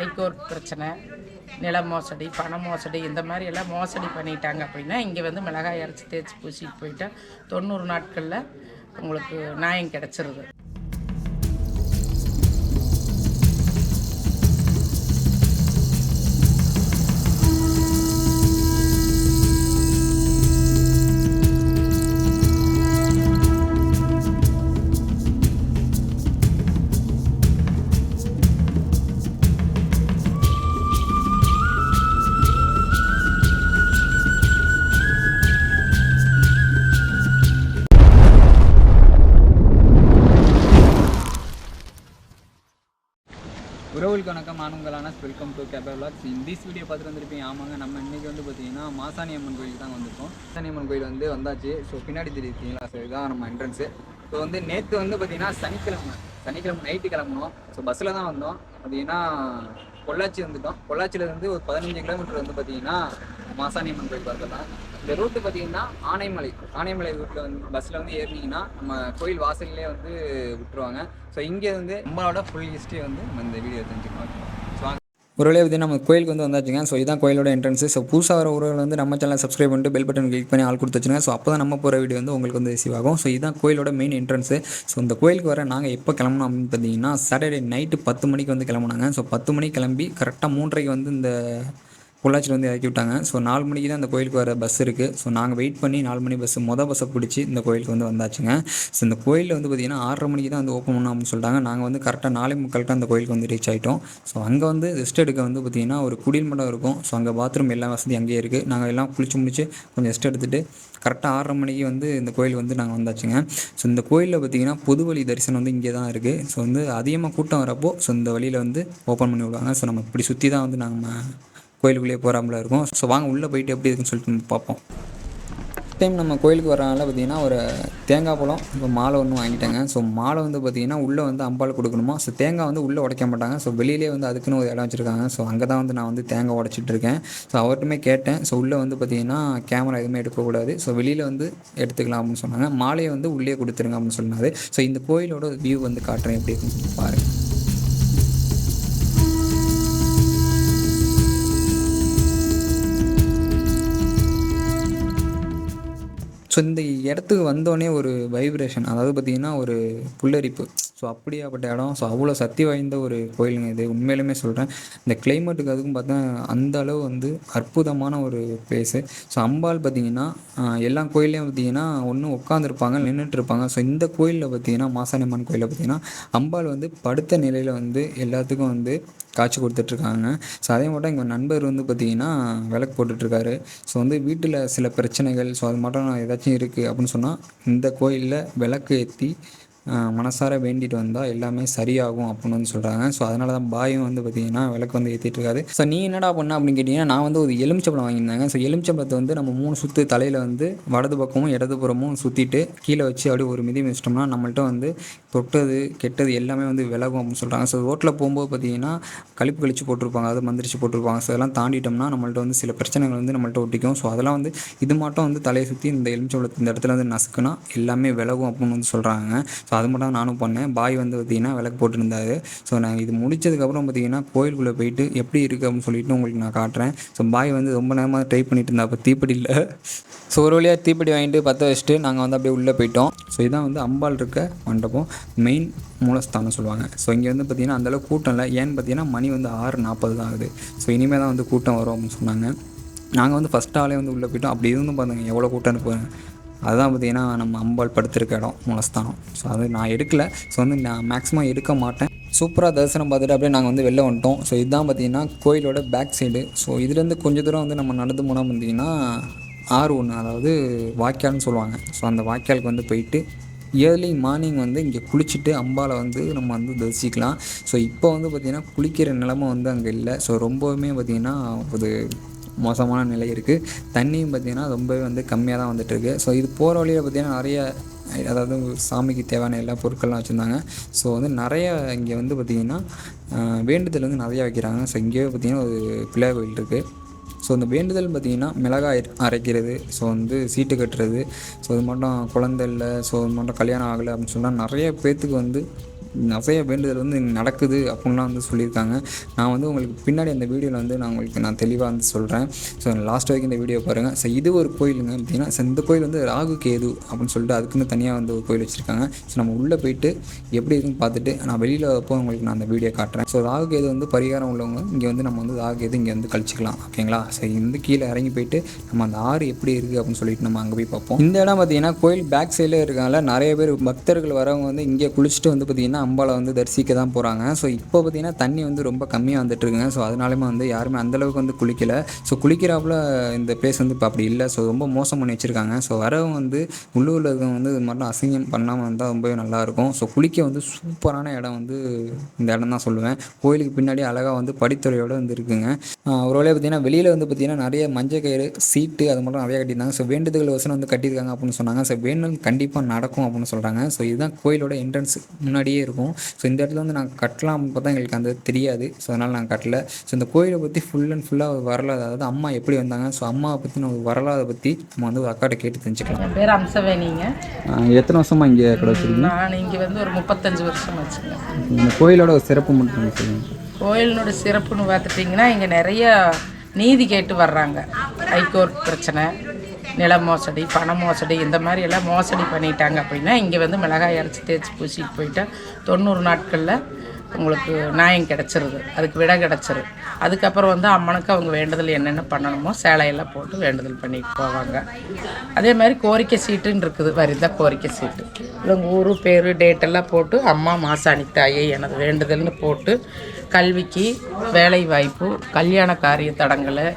High court பிரச்சனை, நில மோசடி, பண மோசடி, இந்த மாதிரி எல்லாம் மோசடி பண்ணிட்டாங்க அப்படின்னா இங்கே வந்து மிளகாய் அரைச்சி தேய்ச்சி பூசிட்டு போயிட்டா 90 நாட்களில் உங்களுக்கு நியாயம் கிடச்சிருது. உறவுகளுக்கு வணக்கம். உங்களான வெல்கம் டு கேபர் விளாக்ஸ். இந்த வீடியோ பார்த்துட்டு வந்துருப்பீங்க. ஆமாங்க, நம்ம இன்றைக்கி வந்து பார்த்திங்கன்னா மாசாணி அம்மன் கோயிலுக்கு தான் வந்திருக்கோம். மாசாணி அம்மன் கோயில் வந்து வந்தாச்சு. ஸோ பின்னாடி தெரியுதுங்களா, ஸோ இதுதான் நம்ம என்ட்ரன்ஸு. ஸோ வந்து நேற்று வந்து பார்த்திங்கன்னா சனிக்கிழமை நைட்டு கிளம்பணும். ஸோ பஸ்ஸில் தான் வந்தோம். பார்த்திங்கன்னா பொள்ளாச்சி வந்துட்டோம். பொள்ளாச்சியிலேருந்து ஒரு 15 கிலோமீட்டர் வந்து பார்த்திங்கன்னா மாசாணி அம்மன் கோயில் பார்க்கலாம். இந்த ரூட்டு பார்த்திங்கன்னா ஆனைமலை ரூட்டில் வந்து பஸ்ஸில் வந்து ஏறினீங்கன்னா நம்ம கோயில் வாசல்லே வந்து விட்டுருவாங்க. ஸோ இங்கே வந்து நம்மளோட ஃபுல் ஹிஸ்ட்ரி வந்து நம்ம இந்த வீடியோ தெரிஞ்சுக்கணும். ஸோ ஒரு வழியாக வந்து நம்ம கோயிலுக்கு வந்து வந்தாச்சுங்க. ஸோ இதுதான் கோயிலோட என்ட்ரன்ஸு. ஸோ புதுசாக வர உறவுகள் வந்து நம்ம சேனலை சப்ஸ்கிரைப் பண்ணிட்டு பெல் பட்டன் கிளிக் பண்ணி ஆள் கொடுத்து வச்சுருங்க. ஸோ அப்போ தான் நம்ம போகிற வீடியோ வந்து உங்களுக்கு வந்து ரிசீவ் ஆகும். ஸோ இதுதான் கோயிலோட மெயின் என்ட்ரன்ஸு. ஸோ இந்த கோயிலுக்கு வர நாங்கள் எப்போ கிளம்பணும் அப்படின்னு பார்த்தீங்கன்னா சாட்டர்டே நைட்டு 10 மணிக்கு வந்து கிளம்புனாங்க. ஸோ 10 மணிக்கு கிளம்பி கரெக்டாக 3:30க்கு வந்து இந்த பொள்ளாச்சியில் வந்து இறக்கி விட்டாங்க. ஸோ 4 மணிக்கு தான் இந்த கோயிலுக்கு வர பஸ் இருக்குது. ஸோ நாங்கள் வெயிட் பண்ணி 4 மணி பஸ்ஸை பிடிச்சி இந்த கோயிலுக்கு வந்து வந்தாச்சுங்க. ஸோ இந்த கோயிலில் வந்து பார்த்திங்கன்னா 6:30 மணிக்கு தான் வந்து ஓப்பன் பண்ணணும் அப்படின்னு சொல்லிட்டாங்க. நாங்கள் வந்து கரெக்டாக 4:45 அந்த கோயிலுக்கு வந்து ரீச் ஆகிட்டோம். ஸோ அங்கே வந்து ரெஸ்ட் எடுக்க வந்து பார்த்திங்கன்னா ஒரு குடில் மடம் இருக்கும். ஸோ அங்கே பாத்ரூம் எல்லா வசதி அங்கேயே இருக்குது. நாங்கள் எல்லாம் முடிச்சு கொஞ்சம் ரெஸ்ட் எடுத்துகிட்டு கரெக்டாக 6:30 மணிக்கு வந்து இந்த கோயில் வந்து நாங்கள் வந்தாச்சுங்க. ஸோ இந்த கோயிலில் பார்த்திங்கன்னா பொது வழி தரிசனம் வந்து இங்கே தான் இருக்குது. ஸோ வந்து அதிகமாக கூட்டம் வரப்போ ஸோ இந்த வழியில் வந்து ஓப்பன் பண்ணி விடுவாங்க. ஸோ நம்ம இப்படி சுற்றி தான் வந்து நாங்கள் கோயிலுக்குள்ளேயே போகிறாமல இருக்கும். ஸோ வாங்க உள்ளே போயிட்டு எப்படி இருக்குன்னு சொல்லிட்டு நம்ம பார்ப்போம். டைம் நம்ம கோயிலுக்கு வரனால பார்த்திங்கன்னா ஒரு தேங்காய் பழம் இப்போ மாலை ஒன்று வாங்கிட்டாங்க. ஸோ மாலை வந்து பார்த்திங்கன்னா உள்ளே வந்து அம்பாள் கொடுக்கணுமா. ஸோ தேங்காய் வந்து உள்ளே உடைக்க மாட்டாங்க. ஸோ வெளியிலே வந்து அதுக்குன்னு ஒரு இடம் வச்சுருக்காங்க. ஸோ அங்கே தான் வந்து நான் வந்து தேங்காய் உடைச்சிட்டு இருக்கேன். ஸோ அவர்கிட்டமே கேட்டேன். ஸோ உள்ளே வந்து பார்த்திங்கன்னா கேமரா எதுவுமே எடுக்கக்கூடாது. ஸோ வெளியில் வந்து எடுத்துக்கலாம் அப்படின்னு சொன்னாங்க. மாலையை வந்து உள்ளே கொடுத்துருங்க அப்படின்னு சொன்னார். ஸோ இந்த கோயிலோட வியூ வந்து காட்டுறேன் எப்படி இருக்குன்னு பாருங்கள். ஸோ இந்த இடத்துக்கு வந்தோடனே ஒரு வைப்ரேஷன், அதாவது பார்த்திங்கன்னா ஒரு புல்லரிப்பு. ஸோ அப்படியாப்பட்ட இடம். ஸோ அவ்வளோ சக்தி வாய்ந்த ஒரு கோயிலுங்க இது. உண்மையிலுமே சொல்கிறேன். இந்த கிளைமேட்டுக்கு அதுக்கும் பார்த்தா அந்த அளவு வந்து அற்புதமான ஒரு பிளேஸு. ஸோ அம்பாள் பார்த்திங்கன்னா எல்லா கோயிலையும் பார்த்திங்கன்னா ஒன்று உட்காந்துருப்பாங்க, நின்றுட்டுருப்பாங்க. ஸோ இந்த கோயிலில் பார்த்திங்கன்னா மாசாணி அம்மன் கோயிலில் பார்த்திங்கன்னா அம்பாள் வந்து படுத்த நிலையில் வந்து எல்லாத்துக்கும் வந்து காட்சி கொடுத்துட்ருக்காங்க. ஸோ அதே மட்டும் எங்கள் நண்பர் வந்து பார்த்திங்கன்னா விளக்கு போட்டுட்ருக்காரு. ஸோ வந்து வீட்டில் சில பிரச்சனைகள் ஸோ அது மட்டும் ஏதாச்சும் இருக்குது அப்படின்னு சொன்னால் இந்த கோயிலில் விளக்கு ஏற்றி மனசார வேண்டிட்டு வந்தால் எல்லாமே சரியாகும் அப்படின்னு வந்து சொல்கிறாங்க. ஸோ அதனால தான் பாயும் வந்து பார்த்திங்கன்னா விளக்கு வந்து ஏற்றிட்டுருக்காரு. ஸோ நீ என்னடா பண்ண அப்படின்னு கேட்டிங்கன்னா நான் வந்து ஒரு எலுமிச்சம்பழம் வாங்கியிருந்தாங்க. ஸோ எலுமிச்சம்பழத்தை வந்து நம்ம 3 சுற்று தலையில் வந்து வலது பக்கமும் இடது புறமும் சுற்றிட்டு கீழே வச்சு அப்படியே ஒரு மிதி மிதிச்சிட்டோம்னா நம்மள்ட்ட வந்து தொட்டது கெட்டது எல்லாமே வந்து விலகும் அப்படின்னு சொல்கிறாங்க. ஸோ ரோட்டில் போகும்போது பார்த்திங்கன்னா கழிப்பு கழிச்சு போட்டிருப்பாங்க, அது மந்திரிச்சு போட்டிருப்பாங்க. ஸோ அதெல்லாம் தாண்டிட்டோம்னா நம்மள்ட்ட வந்து சில பிரச்சனைகள் வந்து நம்மள்ட்ட ஒட்டிக்கும். ஸோ அதெல்லாம் வந்து இது மட்டும் வந்து தலையை சுற்றி இந்த எலுமிச்சம்பழத்தை இந்த இடத்துல வந்து நசுக்குனா எல்லாமே விலகும் அப்படின்னு வந்து சொல்கிறாங்க. ஸோ அது மட்டும் நானும் பண்ணேன். பாய் வந்து பார்த்திங்கன்னா விளக்கு போட்டுருந்தாரு. ஸோ நாங்கள் இது முடிச்சதுக்கப்புறம் பார்த்திங்கன்னா கோயிலுக்குள்ளே போயிட்டு எப்படி இருக்குது அப்படின்னு சொல்லிட்டு உங்களுக்கு நான் காட்டுறேன். ஸோ பாய் வந்து ரொம்ப நேரமாக ட்ரை பண்ணிட்டு இருந்தா. அப்போ தீப்பெட்டி இல்லை. ஸோ ஒரு வழியாக தீப்பெட்டி வாங்கிட்டு பற்ற வச்சுட்டு நாங்கள் வந்து அப்படியே உள்ளே போயிட்டோம். ஸோ இதான் வந்து அம்பாள் இருக்க மண்டபம், மெயின் மூலஸ்தானம் சொல்லுவாங்க. ஸோ இங்கே வந்து பார்த்திங்கன்னா அந்தளவுக்கு கூட்டம் இல்லை. ஏன்னு பார்த்தீங்கன்னா மணி வந்து 6:40 தான் ஆகுது. ஸோ இனிமேல் தான் வந்து கூட்டம் வரும் அப்படின்னு சொன்னாங்க. நாங்கள் வந்து ஃபஸ்ட் ஆளே வந்து உள்ளே போயிட்டோம். அப்படி இருந்தும் பார்த்தாங்க எவ்வளோ கூட்டம் இருப்பேன். அதுதான் பார்த்திங்கன்னா நம்ம அம்பாள் படுத்திருக்க இடம் மூலஸ்தானம். ஸோ அது நான் எடுக்கலை. ஸோ வந்து நான் மேக்ஸிமம் எடுக்க மாட்டேன். சூப்பராக தரிசனம் பார்த்துட்டு அப்படியே நாங்கள் வந்து வெளில வந்துட்டோம். ஸோ இதுதான் பார்த்திங்கன்னா கோயிலோட பேக் சைடு. ஸோ இதுலேருந்து கொஞ்சம் தூரம் வந்து நம்ம நடந்து போனால் பார்த்திங்கன்னா ஆறு ஒன்று, அதாவது வாய்க்கால்னு சொல்லுவாங்க. ஸோ அந்த வாய்க்காலுக்கு வந்து போயிட்டு ஏர்லி மார்னிங் வந்து இங்கே குளிச்சுட்டு அம்பாவை வந்து நம்ம வந்து தரிசிக்கலாம். ஸோ இப்போ வந்து பார்த்திங்கன்னா குளிக்கிற நிலமை வந்து அங்கே இல்லை. ஸோ ரொம்பவுமே பார்த்திங்கன்னா ஒரு மோசமான நிலை இருக்குது. தண்ணியும் பார்த்திங்கன்னா ரொம்பவே வந்து கம்மியாக தான் வந்துட்டுருக்கு. ஸோ இது போகிற வழியில் பார்த்திங்கன்னா நிறைய, அதாவது சாமிக்கு தேவையான எல்லா பொருட்கள்லாம் வச்சுருந்தாங்க. ஸோ வந்து நிறைய இங்கே வந்து பார்த்திங்கன்னா வேண்டுதல் வந்து நிறையா வைக்கிறாங்க. ஸோ இங்கேயே பார்த்திங்கன்னா ஒரு பிள்ளையார் கோயில் இருக்குது. ஸோ இந்த வேண்டுதல் பார்த்திங்கன்னா மிளகாய் அரைக்கிறது, ஸோ வந்து சீட்டு கட்டுறது, ஸோ இது மட்டும் குழந்தை இல்லை, ஸோ இது மட்டும் கல்யாணம் ஆகலை அப்படின்னு சொன்னால் நிறைய பேர்த்துக்கு வந்து நிறைய வேண்டுதல் வந்து நடக்குது அப்படின்லாம் வந்து சொல்லியிருக்காங்க. நான் வந்து உங்களுக்கு பின்னாடி அந்த வீடியோவில் வந்து நான் தெளிவாக வந்து சொல்கிறேன். ஸோ லாஸ்ட் வரைக்கும் இந்த வீடியோ பாருங்கள். ஸோ இது ஒரு கோயிலுங்க பார்த்தீங்கன்னா, ஸோ இந்த கோயில் வந்து ராகு கேது அப்படின்னு சொல்லிட்டு அதுக்குன்னு தனியாக வந்து ஒரு கோயில் வச்சுருக்காங்க. ஸோ நம்ம உள்ளே போயிட்டு எப்படி இருக்குன்னு பார்த்துட்டு நான் வெளியில் வரப்போ உங்களுக்கு நான் அந்த வீடியோ காட்டுறேன். ஸோ ராகு கேது வந்து பரிகாரம் உள்ளவங்க இங்கே வந்து நம்ம வந்து ராகு கேது இங்கே வந்து கழிச்சிக்கலாம். ஓகேங்களா? ஸோ இந்த கீழே இறங்கி போயிட்டு நம்ம அந்த ஆறு எப்படி இருக்குது அப்படின்னு சொல்லிட்டு நம்ம அங்கே போய் பார்ப்போம். இந்த இடம் பார்த்தீங்கன்னா கோயில் பேக் சைடில் இருக்காங்கள, நிறைய பேர் பக்தர்கள் வரவங்க வந்து இங்கே குளிச்சுட்டு வந்து பார்த்திங்கன்னா அம்பாவை வந்து தரிசிக்க தான் போகிறாங்க. ஸோ இப்போ பார்த்திங்கன்னா தண்ணி வந்து ரொம்ப கம்மியாக வந்துட்டுருக்குங்க. ஸோ அதனாலுமே வந்து யாருமே அந்தளவுக்கு வந்து குளிக்கலை. ஸோ குளிக்கிறாப்புல இந்த பிளேஸ் வந்து இப்போ அப்படி இல்லை. ஸோ ரொம்ப மோசம் பண்ணி வச்சுருக்காங்க. ஸோ வரவங்க வந்து உள்ளூரில் இருக்கவங்க வந்து இது மாதிரிலாம் அசிங்கம் பண்ணாமல் வந்தால் ரொம்பவே நல்லாயிருக்கும். ஸோ குளிக்க வந்து சூப்பரான இடம் வந்து இந்த இடம் தான் சொல்லுவேன். கோயிலுக்கு பின்னாடி அழகாக வந்து படித்துறையோடு வந்து இருக்குங்க. ஒரு வேலையை பார்த்திங்கன்னா வெளியில் வந்து பார்த்திங்கன்னா நிறைய மஞ்சள் கயிறு சீட்டு அது மட்டும் நிறையா கட்டியிருந்தாங்க. ஸோ வேண்டுதல் வசனம் வந்து கட்டியிருக்காங்க அப்படின்னு சொன்னாங்க. ஸோ வேண்டுதல் கண்டிப்பாக நடக்கும் அப்படின்னு சொல்கிறாங்க. ஸோ இதுதான் கோயிலோட என்ட்ரன்ஸ் முன்னாடியே இருக்கும். ஸோ இந்த இடத்துல வந்து நாங்கள் கட்டலாம் அப்படின்னு பார்த்தா எங்களுக்கு அந்த தெரியாது. ஸோ அதனால் நாங்கள் கட்டல. ஸோ இந்த கோயிலை பற்றி ஃபுல் அண்ட் ஃபுல்லாக வரலாறு, அதாவது அம்மா எப்படி வந்தாங்க, ஸோ அம்மாவை பற்றி நம்ம வரலாறை பற்றி நம்ம வந்து ஒரு அக்காட்ட கேட்டு தெரிஞ்சுக்கலாம். என் பேர் அம்சவேணிங்க. எத்தனை வருஷமாக இங்கே கடை வச்சுருக்கீங்க? நான் இங்கே வந்து ஒரு 35 வருஷம் வச்சுங்க. இந்த கோயிலோட ஒரு சிறப்பு மட்டும் சொல்லுங்கள். கோயிலினோட சிறப்புன்னு பார்த்துட்டிங்கன்னா இங்கே நிறைய நீதி கேட்டு வர்றாங்க. ஹைகோர்ட் பிரச்சனை, நில மோசடி, பண மோசடி, இந்த மாதிரி எல்லாம் மோசடி பண்ணிட்டாங்க அப்படின்னா இங்கே வந்து மிளகாய் அரைச்சி தேய்ச்சி பூசிட்டு போயிட்டா 90 நாட்களில் உங்களுக்கு நியாயம் கிடச்சிருது, அதுக்கு விடை கிடச்சிரு. அதுக்கப்புறம் வந்து அம்மனுக்கு அவங்க வேண்டுதல் என்னென்ன பண்ணணுமோ சேலையெல்லாம் போட்டு வேண்டுதல் பண்ணிட்டு போவாங்க. அதே மாதிரி கோரிக்கை சீட்டுன்னு இருக்குது, வருதா கோரிக்கை சீட்டு. இவங்க ஊர் பேர் டேட்டெல்லாம் போட்டு அம்மா மாசாணி தாயே எனது வேண்டுதல்னு போட்டு கல்விக்கு, வேலை வாய்ப்பு, கல்யாண காரிய தடங்களை,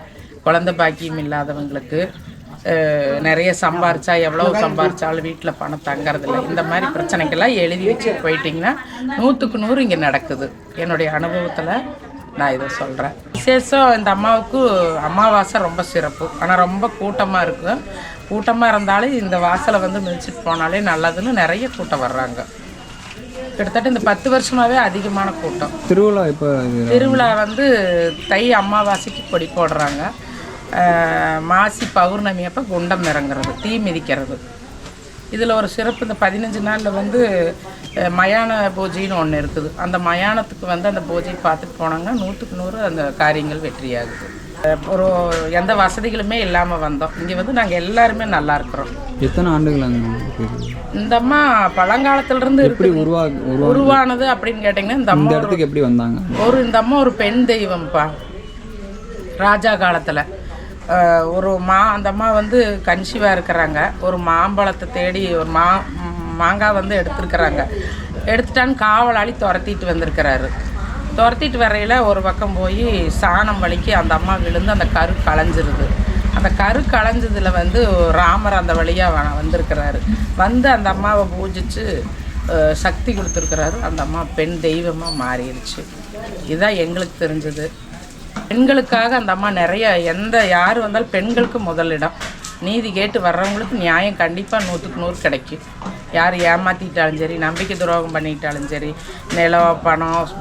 குழந்தை பாக்கியம் இல்லாதவங்களுக்கு, நிறைய சம்பாரிச்சா எவ்வளோ சம்பாரிச்சாலும் வீட்டில் பணம் தங்கறதில்லை, இந்த மாதிரி பிரச்சனைக்கெல்லாம் எழுதி வச்சு போயிட்டிங்கன்னா 100க்கு 100 இங்கே நடக்குது. என்னுடைய அனுபவத்தில் நான் இதை சொல்கிறேன். விசேஷம் இந்த அம்மாவுக்கு அமாவாசை ரொம்ப சிறப்பு. ஆனால் ரொம்ப கூட்டமாக இருக்கும். கூட்டமாக இருந்தாலும் இந்த வாசலை வந்து மிதிச்சிட்டு போனாலே நல்லதுன்னு நிறைய கூட்டம் வர்றாங்க. கிட்டத்தட்ட இந்த 10 வருஷமாகவே அதிகமான கூட்டம். திருவிழா வந்து தை அமாவாசைக்கு கொடி போடுறாங்க. மாசி பௌர்ணமி அப்போ குண்டம் இறங்குறது, தீ மிதிக்கிறது. இதில் ஒரு சிறப்பு, இந்த 15 நாளில் வந்து மயான பூஜைன்னு ஒன்று இருக்குது. அந்த மயானத்துக்கு வந்து அந்த பூஜையை பார்த்துட்டு போனாங்கன்னா 100க்கு 100 அந்த காரியங்கள் வெற்றியாகுது. ஒரு எந்த வசதிகளுமே இல்லாமல் வந்தோம். இங்கே வந்து நாங்கள் எல்லாருமே நல்லா இருக்கிறோம். எத்தனை ஆண்டுகள் இந்த அம்மா பழங்காலத்திலிருந்து எப்படி உருவானது அப்படின்னு கேட்டிங்கன்னா, இந்த அம்மா எப்படி வந்தாங்க? இந்த அம்மா ஒரு பெண் தெய்வம்ப்பா. ராஜா காலத்தில் அந்த அம்மா வந்து கன்சீவாக இருக்கிறாங்க. ஒரு மாம்பழத்தை தேடி ஒரு மாங்காய் வந்து எடுத்துருக்குறாங்க. எடுத்துட்டான்னு காவலாளி துரத்திட்டு வந்திருக்கிறாரு. துரத்திட்டு வரையில் ஒரு பக்கம் போய் சாணம் வலிக்கு அந்த அம்மா விழுந்து அந்த கரு களைஞ்சிருது. அந்த கரு களைஞ்சதில் வந்து ராமர் அந்த வழியாக வந்திருக்கிறாரு. வந்து அந்த அம்மாவை பூஜித்து சக்தி கொடுத்துருக்கிறாரு. அந்த அம்மா பெண் தெய்வமாக மாறிடுச்சு. இதுதான் எங்களுக்கு தெரிஞ்சது. பெண்களுக்காக அந்த அம்மா நிறைய யார் வந்தாலும் பெண்களுக்கு முதலிடம். நீதி கேட்டு வர்றவங்களுக்கு நியாயம் கண்டிப்பாக 100க்கு 100 கிடைக்கும். யார் ஏமாற்றிட்டாலும் சரி, நம்பிக்கை துரோகம் பண்ணிட்டாலும் சரி, நிலம் பணம்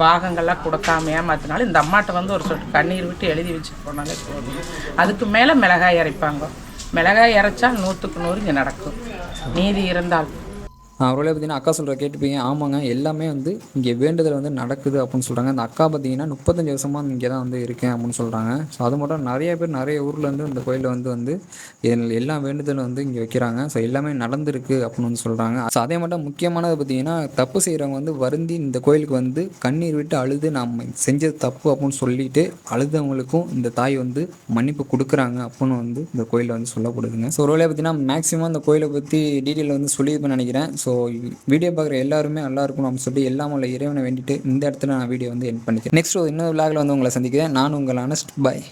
பாகங்கள்லாம் கொடுக்காம ஏமாத்தினாலும் இந்த அம்மாட்ட வந்து ஒரு சொட்டு கண்ணீர் விட்டு எழுதி வச்சுட்டு போனாலே போதும். அதுக்கு மேலே மிளகாய் அரைப்பாங்க. மிளகாய் அரைச்சா 100க்கு 100 இங்கே நடக்கும், நீதி இருந்தால். அவர்களே பார்த்தீங்கன்னா அக்கா சொல்கிற கேட்டுப்பீங்க. ஆமாங்க, எல்லாமே வந்து இங்கே வேண்டுதல் வந்து நடக்குது அப்படின்னு சொல்கிறாங்க. அந்த அக்கா பார்த்தீங்கன்னா 35 வருஷமாக இங்கே தான் வந்து இருக்கேன் அப்படின்னு சொல்கிறாங்க. ஸோ அது மட்டும் நிறைய பேர் நிறைய ஊர்லேருந்து இந்த கோயிலில் வந்து எல்லா வேண்டுதலும் வந்து இங்கே வைக்கிறாங்க. ஸோ எல்லாமே நடந்திருக்கு அப்படின்னு வந்து சொல்கிறாங்க. ஸோ அதே மட்டும் முக்கியமானது பார்த்தீங்கன்னா, தப்பு செய்கிறவங்க வந்து வருந்தி இந்த கோயிலுக்கு வந்து கண்ணீர் விட்டு அழுது நம்ம செஞ்சது தப்பு அப்படின்னு சொல்லிட்டு அழுதவங்களுக்கும் இந்த தாய் வந்து மன்னிப்பு கொடுக்குறாங்க அப்படின்னு வந்து இந்த கோயிலில் வந்து சொல்லப்படுதுங்க. ஸோ ஒரு வேலையை பார்த்தீங்கன்னா மேக்ஸிமம் இந்த கோயிலை பற்றி டீட்டெயில் வந்து சொல்லியிருப்பேன்னு நினைக்கிறேன். ஸோ வீடியோ பார்க்குற எல்லாருமே நல்லா இருக்கும் அப்படின்னு சொல்லிட்டு எல்லாம் உள்ள இறைவனை வேண்டிட்டு இந்த இடத்துல நான் வீடியோ வந்து எண்ட் பண்ணிக்கிறேன். நெக்ஸ்ட் இன்னொரு விளாகில் வந்து உங்களை சந்திக்கிறேன். நான் உங்கள் அனஸ்ட். பாய்.